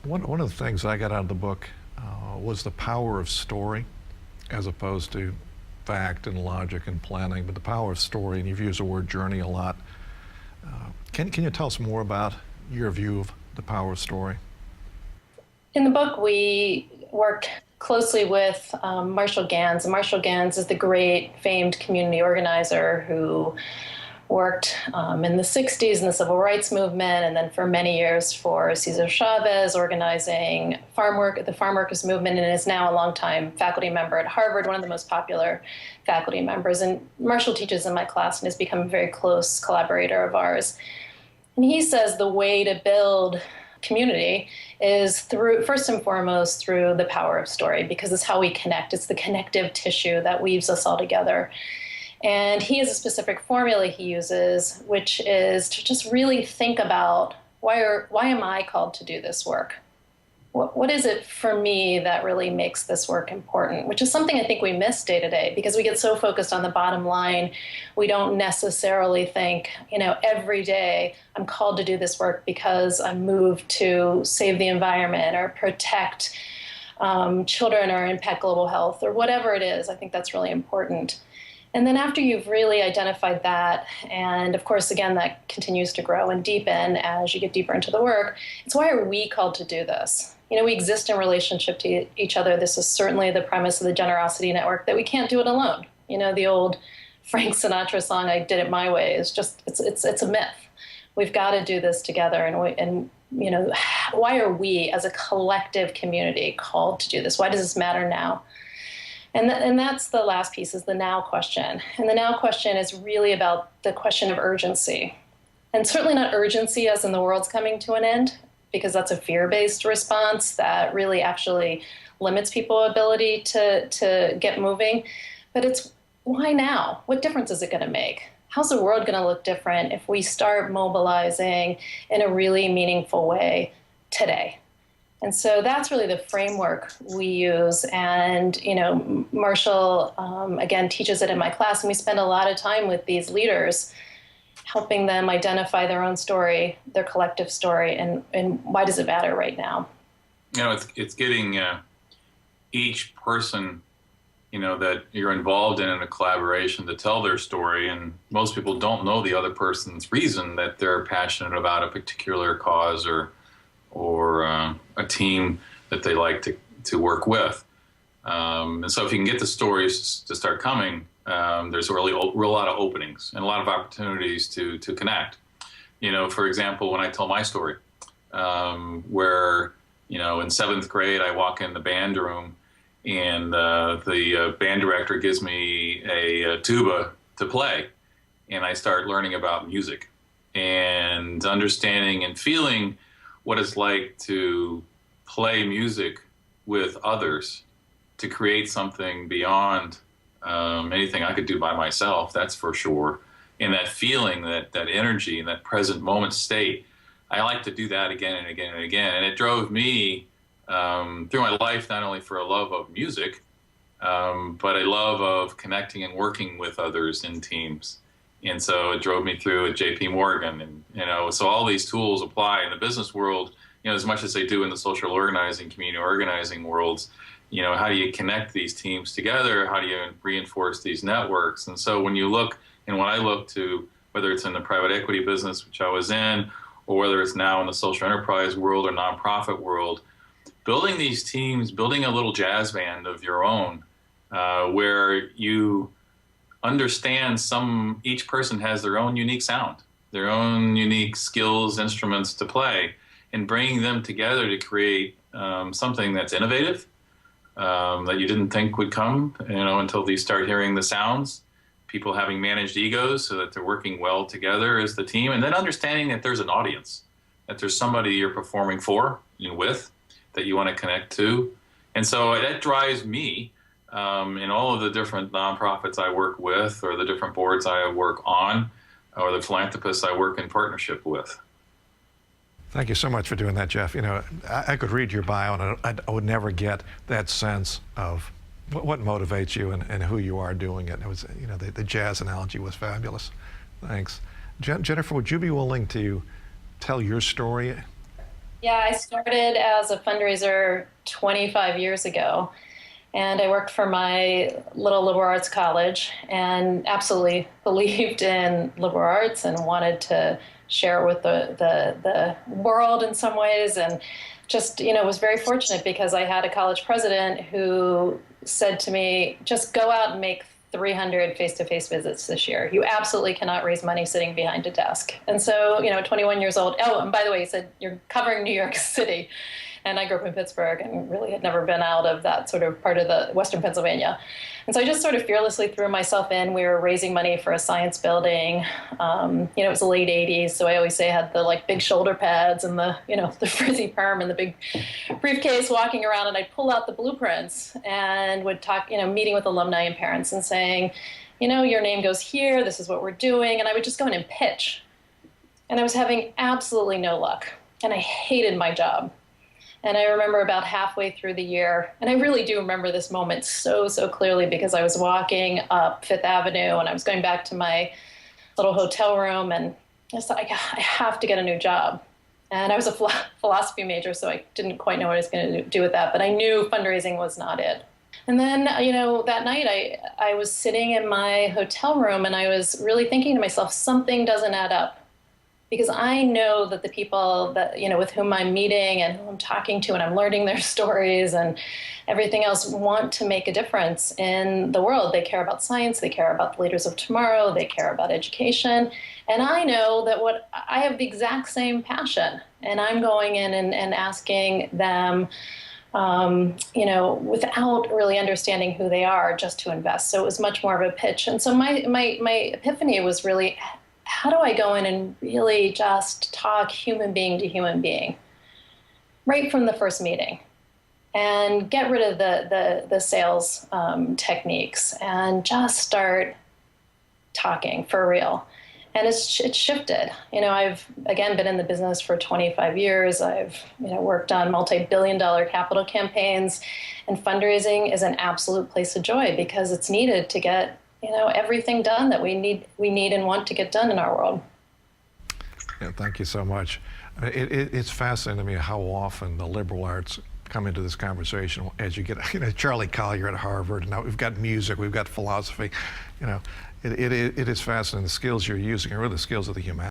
One of the things I got out of the book was the power of story as opposed to fact and logic and planning, but the power of story, and you've used the word journey a lot. Can you tell us more about your view of the power of story? In the book, we worked closely with Marshall Ganz. And Marshall Ganz is the great famed community organizer who worked in the 60s in the civil rights movement, and then for many years for Cesar Chavez, organizing the farm workers movement, and is now a longtime faculty member at Harvard, one of the most popular faculty members. And Marshall teaches in my class and has become a very close collaborator of ours. And he says the way to build community is through, first and foremost, through the power of story, because it's how we connect. It's the connective tissue that weaves us all together. And he has a specific formula he uses, which is to just really think about why am I called to do this work? What is it for me that really makes this work important? Which is something I think we miss day to day because we get so focused on the bottom line. We don't necessarily think, every day I'm called to do this work because I'm moved to save the environment or protect children or impact global health or whatever it is. I think that's really important. And then after you've really identified that, and of course, again, that continues to grow and deepen as you get deeper into the work, it's why are we called to do this? We exist in relationship to each other. This is certainly the premise of the Generosity Network, that we can't do it alone. The old Frank Sinatra song, "I Did It My Way," is just, it's a myth. We've got to do this together. And why are we as a collective community called to do this? Why does this matter now? And that's the last piece, is the now question. And the now question is really about the question of urgency. And certainly not urgency as in the world's coming to an end, because that's a fear-based response that really actually limits people's ability to get moving. But it's why now? What difference is it going to make? How's the world going to look different if we start mobilizing in a really meaningful way today? And so that's really the framework we use. And, Marshall, again, teaches it in my class. And we spend a lot of time with these leaders, helping them identify their own story, their collective story, and why does it matter right now? It's getting each person, that you're involved in a collaboration to tell their story. And most people don't know the other person's reason that they're passionate about a particular cause or a team that they like to work with. And so if you can get the stories to start coming, there's a real lot of openings and a lot of opportunities to connect. For example, when I tell my story, where, in seventh grade, I walk in the band room and the band director gives me a tuba to play, and I start learning about music and understanding and feeling what it's like to play music with others, to create something beyond anything I could do by myself, that's for sure. And that feeling, that energy, and that present moment state, I like to do that again and again and again. And it drove me through my life, not only for a love of music, but a love of connecting and working with others in teams. And so it drove me through at JP Morgan. And, so all these tools apply in the business world, as much as they do in the social organizing, community organizing worlds. How do you connect these teams together? How do you reinforce these networks? And so when you look, and when I look to, whether it's in the private equity business, which I was in, or whether it's now in the social enterprise world or nonprofit world, building these teams, building a little jazz band of your own, where you understand each person has their own unique sound, their own unique skills, instruments to play, and bringing them together to create something that's innovative, that you didn't think would come, until you start hearing the sounds, people having managed egos so that they're working well together as the team, and then understanding that there's an audience, that there's somebody you're performing for and with that you want to connect to. And so that drives me in all of the different nonprofits I work with, or the different boards I work on, or the philanthropists I work in partnership with. Thank you so much for doing that, Jeff. I could read your bio and I would never get that sense of what motivates you and who you are doing it. It was, the jazz analogy was fabulous. Thanks. Jennifer, would you be willing to tell your story Yeah, I started as a fundraiser 25 years ago, and I worked for my little liberal arts college and absolutely believed in liberal arts and wanted to share it with the world in some ways. And just, was very fortunate because I had a college president who said to me, just go out and make 300 face-to-face visits this year. You absolutely cannot raise money sitting behind a desk. And so, 21 years old. Oh, and by the way, he said, you're covering New York City. And I grew up in Pittsburgh and really had never been out of that sort of part of the Western Pennsylvania. And so I just sort of fearlessly threw myself in. We were raising money for a science building. It was the late 80s. So I always say I had the big shoulder pads and the frizzy perm and the big briefcase walking around. And I'd pull out the blueprints and would talk, meeting with alumni and parents and saying, your name goes here. This is what we're doing. And I would just go in and pitch. And I was having absolutely no luck. And I hated my job. And I remember about halfway through the year, and I really do remember this moment so clearly because I was walking up Fifth Avenue and I was going back to my little hotel room and I thought, I have to get a new job. And I was a philosophy major, so I didn't quite know what I was going to do with that, but I knew fundraising was not it. And then, that night I was sitting in my hotel room and I was really thinking to myself, something doesn't add up. Because I know that the people that, with whom I'm meeting and who I'm talking to and I'm learning their stories and everything else want to make a difference in the world. They care about science. They care about the leaders of tomorrow. They care about education. And I know that I have the exact same passion. And I'm going in and asking them, without really understanding who they are, just to invest. So it was much more of a pitch. And so my epiphany was really, how do I go in and really just talk human being to human being right from the first meeting and get rid of the sales techniques and just start talking for real? And it's shifted. I've, again, been in the business for 25 years. I've, worked on multi-billion-dollar capital campaigns, and fundraising is an absolute place of joy because it's needed to get everything done that we need and want to get done in our world. Yeah, thank you so much. It's fascinating to me how often the liberal arts come into this conversation as you get, Charlie Collier at Harvard, and now we've got music, we've got philosophy. It is fascinating. The skills you're using are really the skills of the humanity.